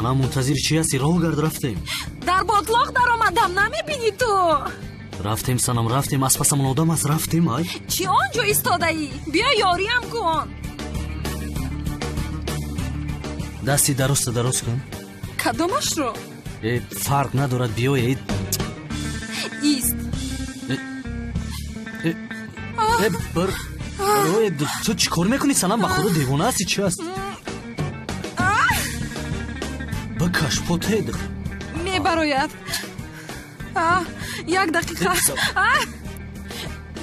санам мунтазир чи ҳасти? роҳ гард. рафтем. дар ботлоқ даромадам, намебинӣ ту? рафтем санам, рафтем. аспасамон одам аст. рафтем. ай чӣ он ҷо истодаӣ? биё ёриам кун. дасти дароста дароз кун. кадомашро? фарқ надорад. биёед. ист. ту чӣ кор мекунӣ санам? ба худо девона ҳасти? чӣ аст? бикаш потед. мебарояд. як дақиқа.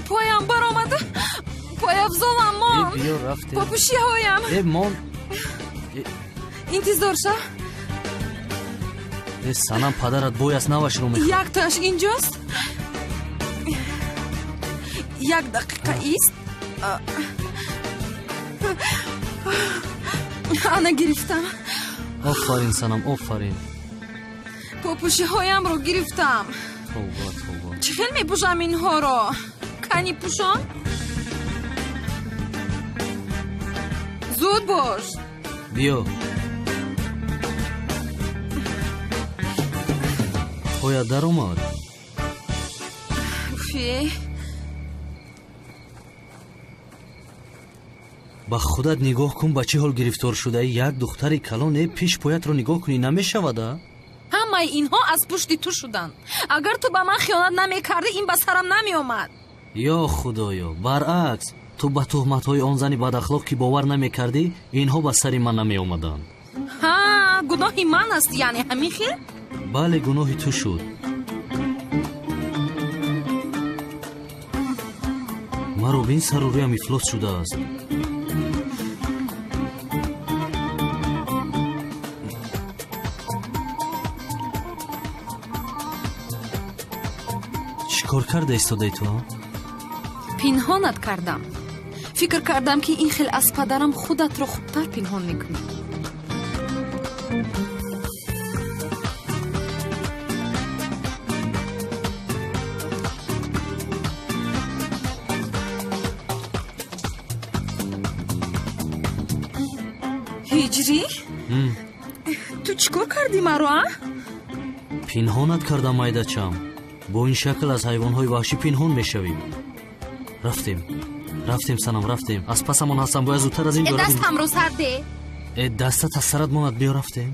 поям баромада. пояфзолам мон. биё рафтем. попушиҳоям. мон. интизор ша. санам падарат бой аст. навашро мехоҳам. як таш инҷост. як дақиқа ист. ана гирифтам. офарин санам, офарин. попушиҳоямро гирифтам. товба. чӣ хел мепӯшам инҳоро? кани пӯшон. зуд бош. биё. пояд даромад. ба худат нигоҳ кун. ба чӣ ҳол гирифтор шудаӣ? як духтари калон пеш поятро нигоҳ кунӣ. намешавада? ҳамаи инҳо аз пушти ту шуданд. агар ту ба ман хиёнат намекардӣ, ин ба сарам намеомад. ё худоё, баръакс. ту ба туҳматҳои он зани бадахлоқ ки бовар намекардӣ, инҳо ба сари ман намеомаданд. гуноҳи ман аст, яъне ҳамин хел? бале, гуноҳи ту шуд. маро бин сару рӯям ифлос шудааст. чӣ кор карда истодаи ту? пинҳонат кардам. фикр кардам ки ин хел аз падарам худатро хубтар пинҳон мекунӣ. ҳиҷрӣ? ту чӣ кор кардӣ маро? пинҳонат кардам майдачам. бо ин шакл аз ҳайвонҳои ваҳшӣ пинҳон мешавӣ. рафтем санам, рафтем. аз пасамон ҳастам. бояд зудтар аз ин ҷо равем. дастамро сар де. дастат аз сарат монад. биё рафтем.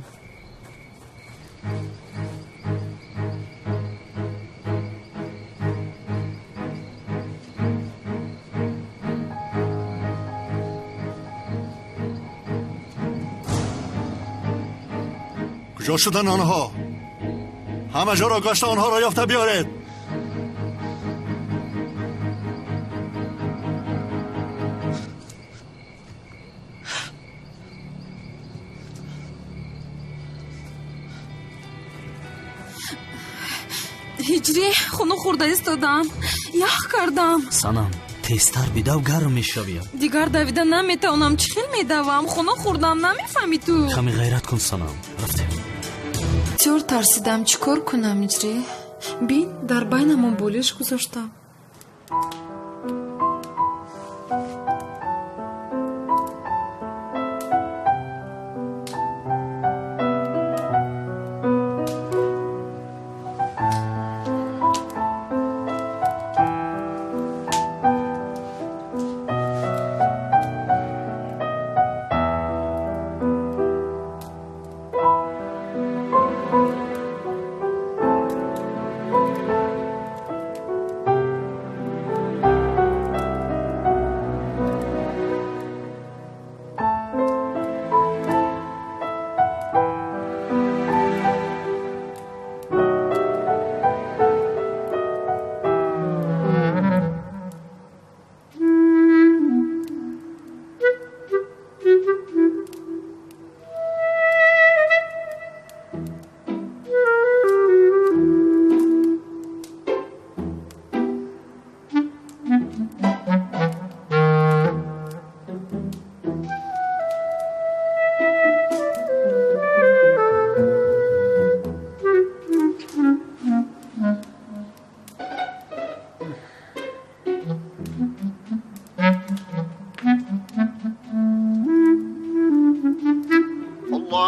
کجا شدن آنها؟ همه جا را گشت آنها را یافته بیارید. ҳиҷрӣ, хуну хӯрда истодам. ях кардам. санам, тезтар бидав, гарм мешавӣ. дигар давида наметавонам. чӣ хел медавам? хуну хӯрдам, намефаҳмӣ ту? каме ғайрат кун санам. рафтем. бисёр тарсидам. чӣ кор кунам ҳиҷрӣ? бин, дар байнамон болиш гузоштам.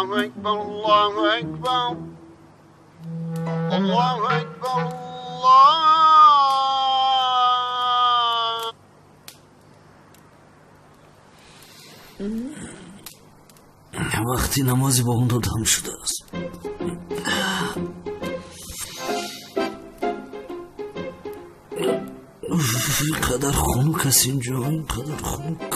الله أكبر الله أكبر الله أكبر الله. وقتی نمازی با اون دادم شده است. اینقدر خنک است اینجا، اینقدر خنک.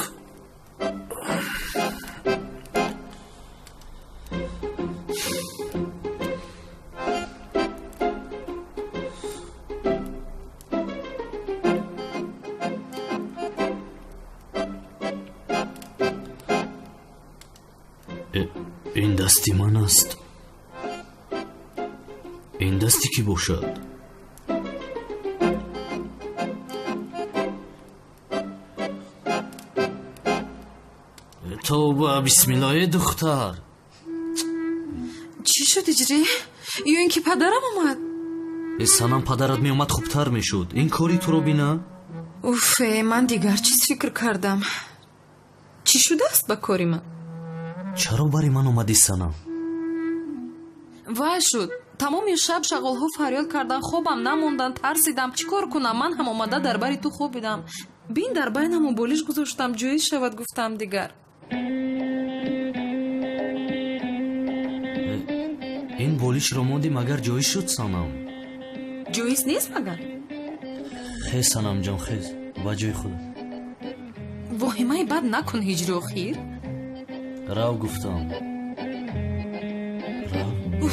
این دستی من است. این دستی کی باشد؟ توبه بسم الله دختر. چی شد اجری؟ یا اینکه پدرم اومد؟ سنم پدرت می اومد خوبتر می شد. این کاری تو رو بینا؟ اوف، من دیگر چیز فکر کردم. چی شده است با کاری من؟ چرا برای من اومدی سنم؟ وای شد، تمام شب شغلها فریاد کردن، خوابم نموندن، ترسیدم. چیکار کنم؟ من هم اومده در بری تو خوابیدم. بین در بینم و بولیش گذاشتم جویی شود. گفتم دیگر این بولیش رو موندی مگر جویی شد سنم؟ جوییست نیست مگر؟ خیز سنم جان خیز با جوی خود. واهمه بد نکن هجری و خیر. راو گفتم راو.